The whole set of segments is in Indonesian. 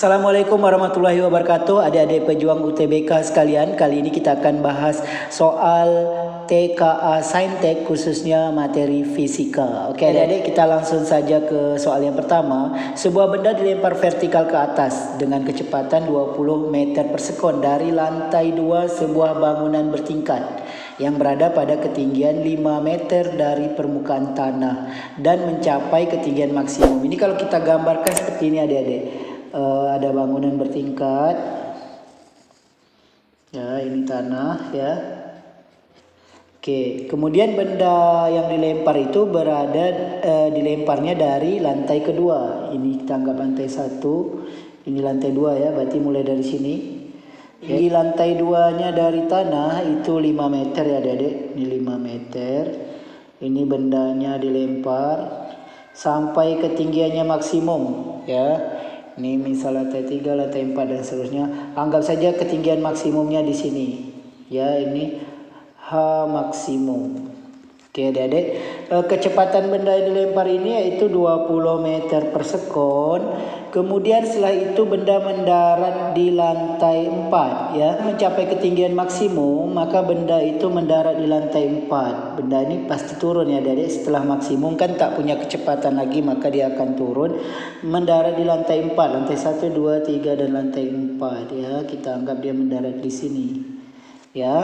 Assalamualaikum warahmatullahi wabarakatuh, adik-adik pejuang UTBK sekalian. Kali ini kita akan bahas soal TKA Saintek, khususnya materi fisika. Oke adik-adik, kita langsung saja ke soal yang pertama. Sebuah benda dilempar vertikal ke atas dengan kecepatan 20 meter per sekon dari lantai 2 sebuah bangunan bertingkat yang berada pada ketinggian 5 meter dari permukaan tanah dan mencapai ketinggian maksimum. Ini kalau kita gambarkan seperti ini adik-adik. Ada bangunan bertingkat ya, ini tanah ya. Oke, kemudian benda yang dilempar itu dilemparnya dari lantai kedua. Ini kita anggap lantai 1, ini lantai 2 ya, berarti mulai dari sini. Di lantai 2-nya dari tanah itu 5 meter ya adik-adik. Ini 5 meter. Ini bendanya dilempar sampai ketinggiannya maksimum ya. Ini misal lantai 3, lantai 4 dan seterusnya. Anggap saja ketinggian maksimumnya di sini. Ya, ini H maksimum. Oke, adik-adik. Kecepatan benda yang dilempar ini yaitu 20 meter per sekon. Kemudian setelah itu benda mendarat di lantai 4 ya, mencapai ketinggian maksimum, maka benda itu mendarat di lantai 4. Benda ini pasti turun ya adik-adik, setelah maksimum kan tak punya kecepatan lagi, maka dia akan turun mendarat di lantai 4. Lantai 1, 2, 3 dan lantai 4 ya. Kita anggap dia mendarat di sini. Ya.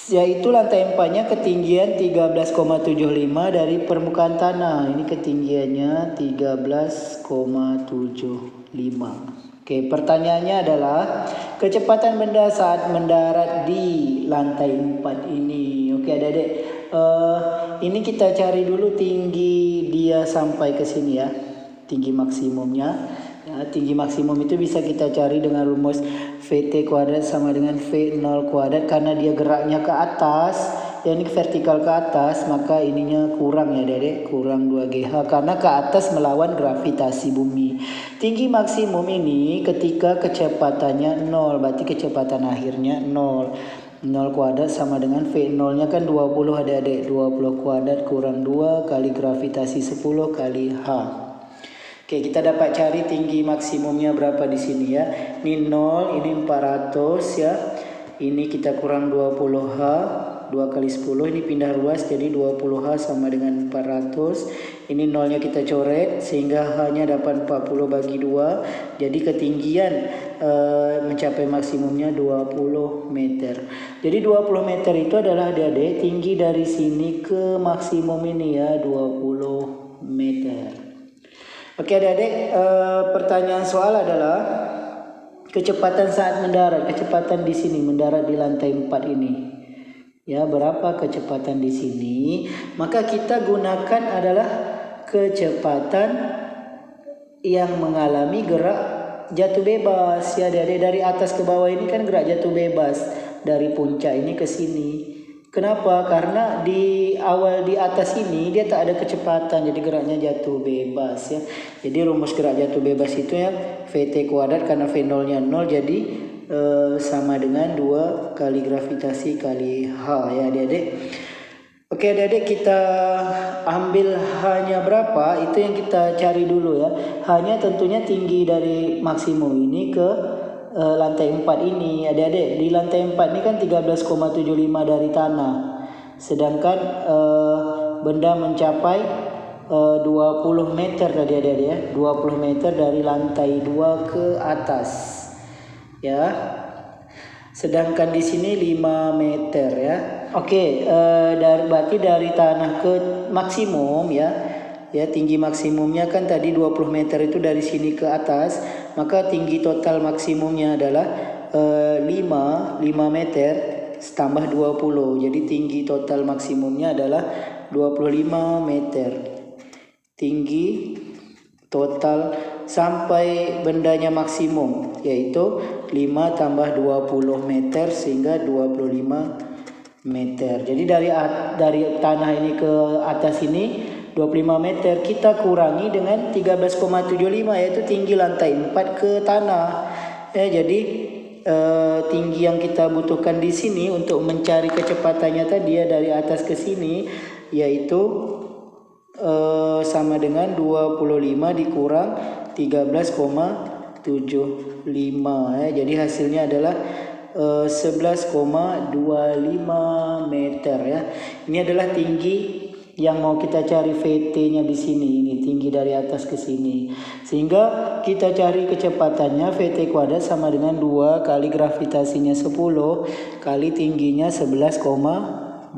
Yaitu lantai 4-nya ketinggian 13,75 dari permukaan tanah. Ini ketinggiannya 13,75. Oke, pertanyaannya adalah kecepatan benda saat mendarat di lantai 4 ini. Oke adik-adik, ini kita cari dulu tinggi dia sampai ke sini ya, tinggi maksimumnya. Ya, tinggi maksimum itu bisa kita cari dengan rumus VT kuadrat sama dengan V0 kuadrat. Karena dia geraknya ke atas, ya ini vertikal ke atas, maka ininya kurang ya adik-adik, kurang 2GH karena ke atas melawan gravitasi bumi. Tinggi maksimum ini ketika kecepatannya 0, berarti kecepatan akhirnya 0. 0 kuadrat sama dengan V0 nya kan 20 adik-adik, 20 kuadrat kurang 2 kali gravitasi 10 kali H. Oke, kita dapat cari tinggi maksimumnya berapa di sini ya. Ini 0, ini 400 ya. Ini kita kurang 20H, 2 kali 10, ini pindah ruas jadi 20H sama dengan 400. Ini 0-nya kita coret sehingga H-nya dapat 40 bagi 2. Jadi ketinggian mencapai maksimumnya 20 meter. Jadi 20 meter itu adalah adik-adik tinggi dari sini ke maksimum ini ya, 20 meter. Oke adik-adik, pertanyaan soal adalah kecepatan saat mendarat, kecepatan di sini mendarat di lantai 4 ini. Ya, berapa kecepatan di sini? Maka kita gunakan adalah kecepatan yang mengalami gerak jatuh bebas. Ya adik-adik, dari atas ke bawah ini kan gerak jatuh bebas dari puncak ini ke sini. Kenapa? Karena di awal di atas ini dia tak ada kecepatan, jadi geraknya jatuh bebas ya. Jadi rumus gerak jatuh bebas itu ya VT kuadrat, karena V0 nya 0 jadi sama dengan 2 kali gravitasi kali H ya adik-adik. Oke adik-adik, kita ambil H-nya berapa, itu yang kita cari dulu ya. H-nya tentunya tinggi dari maksimum ini ke lantai 4 ini adik-adik. Di lantai 4 ini kan 13,75 dari tanah, sedangkan benda mencapai 20 meter tadi adik-adik ya, 20 meter dari lantai 2 ke atas ya, sedangkan di sini 5 meter ya. Oke, berarti dari tanah ke maksimum ya, tinggi maksimumnya kan tadi 20 meter itu dari sini ke atas, maka tinggi total maksimumnya adalah 5 meter tambah 20. Jadi tinggi total maksimumnya adalah 25 meter. Tinggi total sampai bendanya maksimum yaitu 5 tambah 20 meter sehingga 25 meter. Jadi dari tanah ini ke atas ini 25 meter, kita kurangi dengan 13,75 yaitu tinggi lantai 4 ke tanah. Ya, jadi tinggi yang kita butuhkan di sini untuk mencari kecepatannya tadi ya dari atas ke sini yaitu sama dengan 25 dikurang 13,75 ya. Jadi hasilnya adalah 11,25 meter ya. Ini adalah tinggi yang mau kita cari VT-nya di sini. Ini tinggi dari atas ke sini. Sehingga kita cari kecepatannya VT kuadrat sama dengan 2 kali gravitasinya 10 kali tingginya 11,25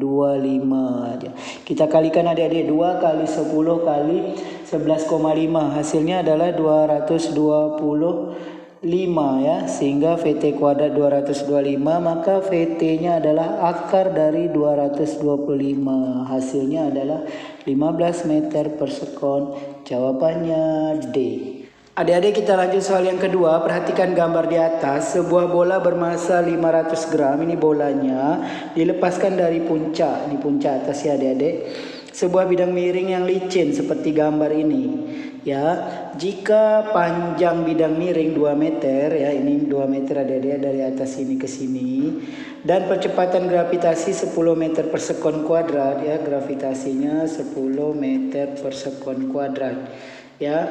aja. Kita kalikan adik-adik, 2 kali 10 kali 11,5 hasilnya adalah 225 ya, sehingga VT kuadrat 225, maka VT-nya adalah akar dari 225. Hasilnya adalah 15 meter per sekon. Jawabannya D. Adik-adik, kita lanjut soal yang kedua. Perhatikan gambar di atas. Sebuah bola bermasa 500 gram, ini bolanya, dilepaskan dari puncak. Ini puncak atas ya adik-adik. Sebuah bidang miring yang licin seperti gambar ini. Ya, jika panjang bidang miring 2 meter ya, ini 2 meter adik-adik dari atas sini ke sini, dan percepatan gravitasi 10 meter per sekon kuadrat ya, gravitasinya 10 meter per sekon kuadrat ya.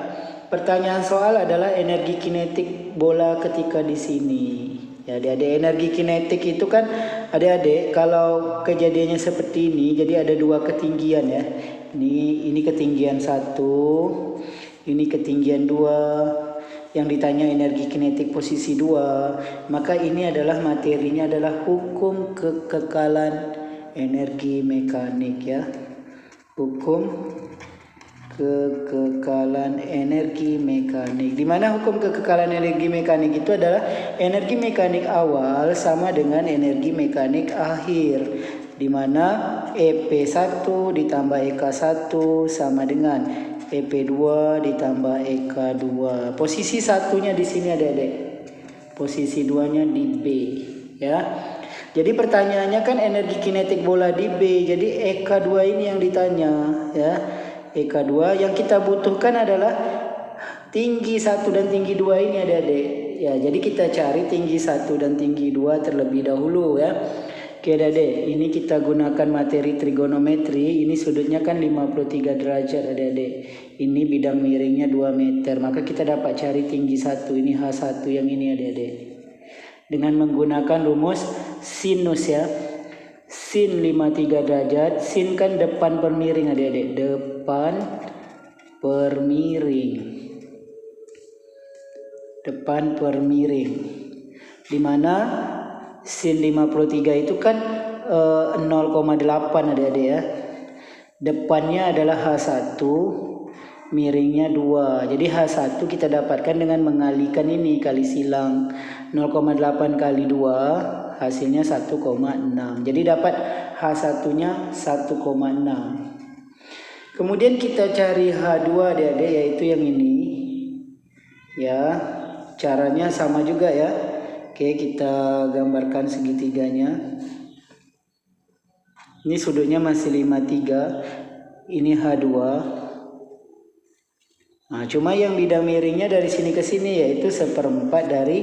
Pertanyaan soal adalah energi kinetik bola ketika di sini. Ya, adik-adik, energi kinetik itu kan adik-adik kalau kejadiannya seperti ini, jadi ada 2 ketinggian ya. Ini ketinggian 1, ini ketinggian 2. Yang ditanya energi kinetik posisi 2, maka ini adalah materinya adalah hukum kekekalan energi mekanik ya. Hukum kekekalan energi mekanik. Di mana hukum kekekalan energi mekanik itu adalah energi mekanik awal sama dengan energi mekanik akhir. Di mana EP1 ditambah EK1 sama dengan EP2 ditambah EK2. Posisi satunya di sini adik-adik. Posisi 2-nya di B ya. Jadi pertanyaannya kan energi kinetik bola di B. Jadi EK2 ini yang ditanya ya. EK2 yang kita butuhkan adalah tinggi 1 dan tinggi 2 ini adik-adik. Ya, jadi kita cari tinggi 1 dan tinggi 2 terlebih dahulu ya. Oke adik-adik, ini kita gunakan materi trigonometri. Ini sudutnya kan 53 derajat adik-adik. Ini bidang miringnya 2 meter. Maka kita dapat cari tinggi 1. Ini H1 yang ini adik-adik. Dengan menggunakan rumus sinus ya. Sin 53 derajat. Sin kan depan per miring adik-adik. Depan per miring. Depan per miring. Dimana sin 53 itu kan 0,8 adik-adik ya. Depannya adalah H1, miringnya 2. Jadi H1 kita dapatkan dengan mengalikan ini, kali silang. 0,8 kali 2 hasilnya 1,6. Jadi dapat H1-nya 1,6. Kemudian kita cari H2 adik-adik, yaitu yang ini. Ya, caranya sama juga ya. Oke, kita gambarkan segitiganya. Ini sudutnya masih 53. Ini H2. Nah, cuma yang bidang miringnya dari sini ke sini yaitu 1/4 dari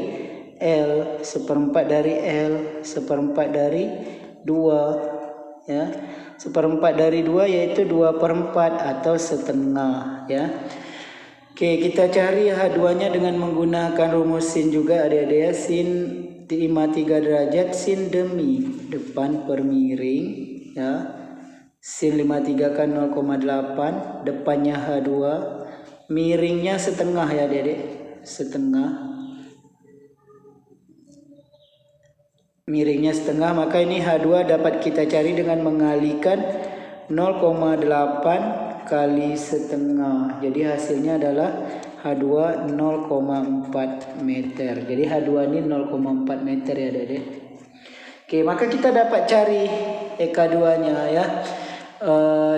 L, 1/4 dari L, 1/4 dari 2 ya. 1/4 dari 2 yaitu 2/4 atau setengah ya. Oke, kita cari H2-nya dengan menggunakan rumus sin juga adik-adik ya. Sin 53 derajat sin demi depan per miring ya. Sin 53 kan 0,8, depannya H2, miringnya setengah ya adik-adik. Setengah. Miringnya setengah, maka ini H2 dapat kita cari dengan mengalikan 0,8 kali setengah. Jadi hasilnya adalah H2 0,4 meter. Jadi H2 ini 0,4 meter ya adik-adik. Oke, maka kita dapat cari EK2-nya ya.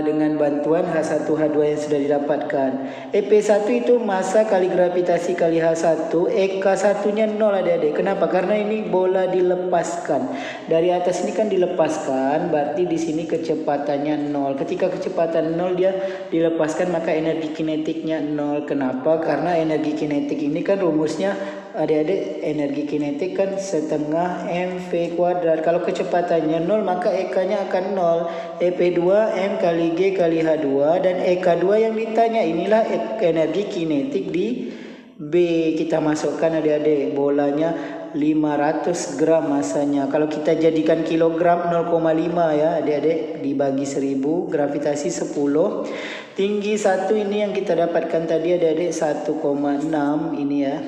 Dengan bantuan H1 H2 yang sudah didapatkan. EP1 itu massa kali gravitasi kali H1, EK1-nya 0 adik-adik. Kenapa? Karena ini bola dilepaskan. Dari atas ini kan dilepaskan, berarti di sini kecepatannya 0. Ketika kecepatan 0 dia dilepaskan, maka energi kinetiknya 0. Kenapa? Karena energi kinetik ini kan rumusnya adik-adik, energi kinetik kan setengah mv kuadrat. Kalau kecepatannya 0 maka EK-nya akan 0. EP2 M kali G kali H2, dan EK2 yang ditanya inilah energi kinetik di B kita masukkan adik-adik, bolanya 500 gram masanya. Kalau kita jadikan kilogram 0,5 ya adik-adik, dibagi 1000, gravitasi 10. Tinggi 1 ini yang kita dapatkan tadi adik-adik 1,6 ini ya.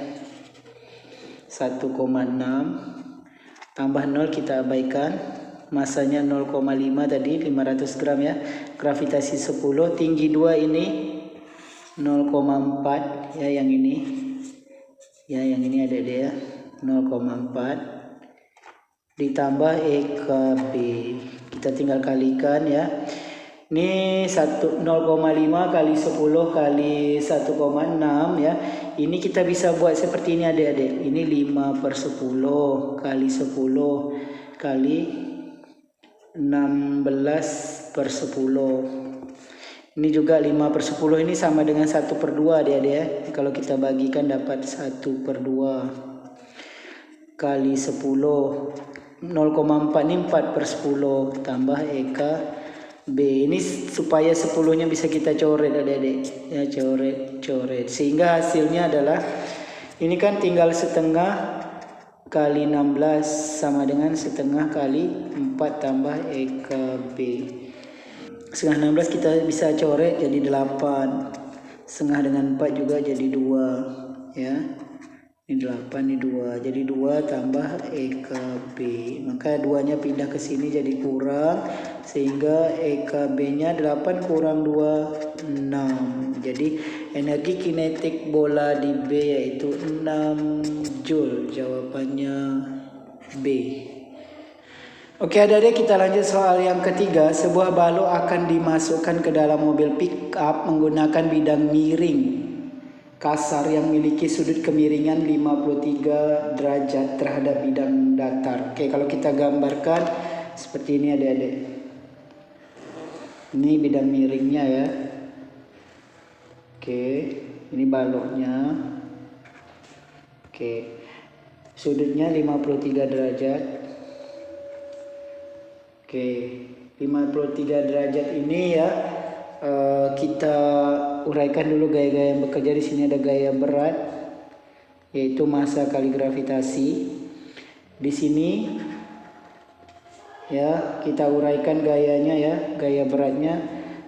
1,6 tambah 0 kita abaikan. Masanya 0,5 tadi, 500 gram ya. Gravitasi 10. Tinggi 2 ini 0,4 ya, yang ini. Ya, yang ini adik-adik ya. 0,4 ditambah EKB. Kita tinggal kalikan ya. Ini 0,5 kali 10 kali 1,6 ya. Ini kita bisa buat seperti ini adik-adik. Ini 5/10 kali 10 kali 16/10. Ini juga 5/10, ini sama dengan 1/2 adik-adik ya. Kalau kita bagikan dapat 1/2 kali 10. 0,4 ini 4/10 tambah EKB. Ini supaya 10-nya bisa kita coret adik-adik ya, coret. Sehingga hasilnya adalah ini kan tinggal setengah kali 16 sama dengan setengah kali 4 tambah EKB. Setengah 16 kita bisa coret jadi 8. Setengah dengan 4 juga jadi 2 ya. Ini 8, ini 2. Jadi 2 tambah EKB. Maka 2-nya pindah ke sini jadi kurang. Sehingga EKB-nya 8 kurang 2, 6. Jadi energi kinetik bola di B yaitu 6 Joule. Jawabannya B. Oke adik-adik, kita lanjut soal yang ketiga. Sebuah balok akan dimasukkan ke dalam mobil pick up menggunakan bidang miring kasar yang memiliki sudut kemiringan 53 derajat terhadap bidang datar. Oke, kalau kita gambarkan seperti ini adik-adik. Ini bidang miringnya ya. Oke, ini baloknya. Oke, sudutnya 53 derajat. Oke, 53 derajat ini ya, kita uraikan dulu gaya-gaya yang bekerja. Di sini ada gaya berat, yaitu massa kali gravitasi. Di sini ya, kita uraikan gayanya ya, gaya beratnya,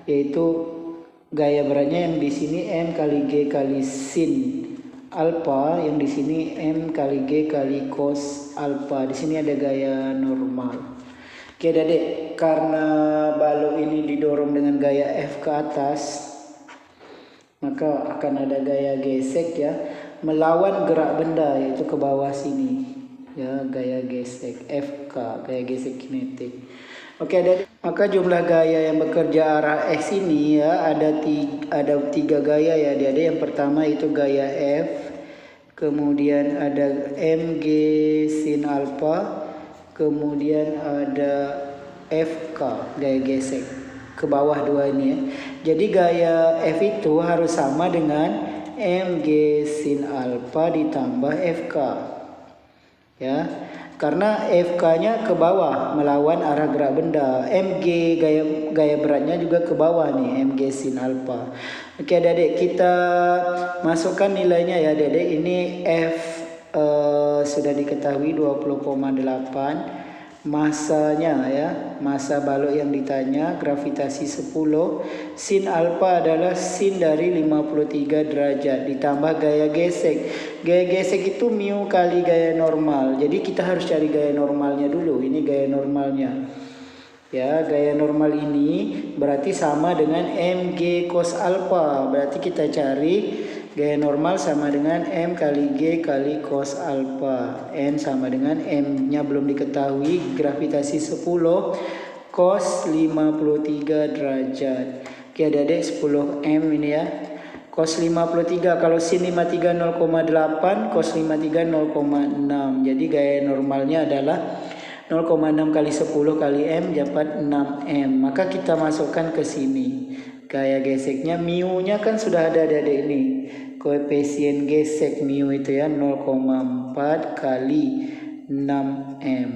yaitu gaya beratnya yang di sini M kali G kali sin alpha, yang di sini M kali G kali cos alpha. Di sini ada gaya normal. Oke adik, karena balok ini didorong dengan gaya F ke atas, maka akan ada gaya gesek ya, melawan gerak benda yaitu ke bawah sini ya, gaya gesek FK, gaya gesek kinetik. Oke adik, maka jumlah gaya yang bekerja arah X ini ya, ada tiga gaya ya adik-adik. Yang pertama itu gaya F, kemudian ada MG sin alpha, kemudian ada FK, gaya gesek ke bawah dua ini ya. Jadi gaya F itu harus sama dengan MG sin alpha ditambah FK ya, karena FK-nya ke bawah melawan arah gerak benda. MG gaya beratnya juga ke bawah nih, MG sin alpha. Oke adik-adik, kita masukkan nilainya ya adik-adik. Ini F sudah diketahui 20,8. Masanya ya, massa balok yang ditanya, gravitasi 10. Sin alpha adalah sin dari 53 derajat ditambah gaya gesek. Gaya gesek itu mu kali gaya normal. Jadi kita harus cari gaya normalnya dulu. Ini gaya normalnya. Ya, gaya normal ini berarti sama dengan mg cos alpha. Berarti kita cari gaya normal sama dengan M kali G kali cos alpha. N sama dengan M-nya belum diketahui, gravitasi 10 cos 53 derajat. Oke adik-adik, 10 M ini ya. Cos 53, kalau sin 53 0,8, cos 53 0,6. Jadi gaya normalnya adalah 0,6 kali 10 kali M dapat 6M. Maka kita masukkan ke sini. Gaya geseknya, mu-nya kan sudah ada adik-adik ini. Koefisien gesek mu itu ya 0,4 kali 6M.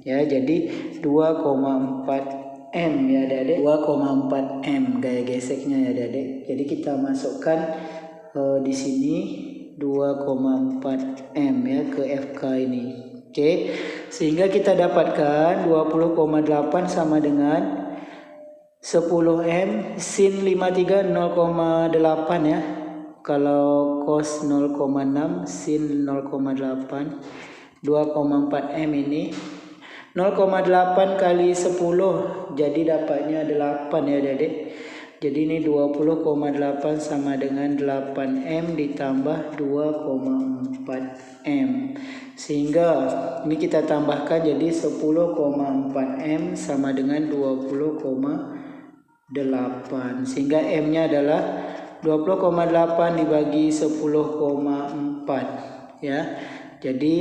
Ya, jadi 2,4M ya adik-adik. 2,4M gaya geseknya ya adik-adik. Jadi kita masukkan di sini 2,4 M ya ke FK ini. Oke, sehingga kita dapatkan 20,8 sama dengan 10 M sin 53 0,8 ya. Kalau cos 0,6 sin 0,8 2,4 M ini 0,8 kali 10 jadi dapatnya 8 ya adik. Jadi ini 20,8 sama dengan 8M ditambah 2,4 M. Sehingga ini kita tambahkan jadi 10,4 M sama dengan 20,8. Sehingga M-nya adalah 20,8 dibagi 10,4 ya. Jadi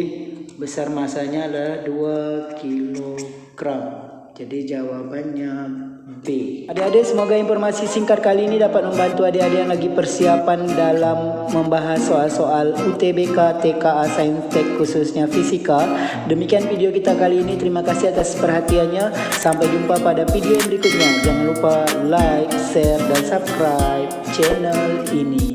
besar masanya adalah 2 kg. Jadi jawabannya B. Adik-adik, semoga informasi singkat kali ini dapat membantu adik-adik yang lagi persiapan dalam membahas soal-soal UTBK, TKA, Saintek khususnya fisika. Demikian video kita kali ini. Terima kasih atas perhatiannya. Sampai jumpa pada video yang berikutnya. Jangan lupa like, share, dan subscribe channel ini.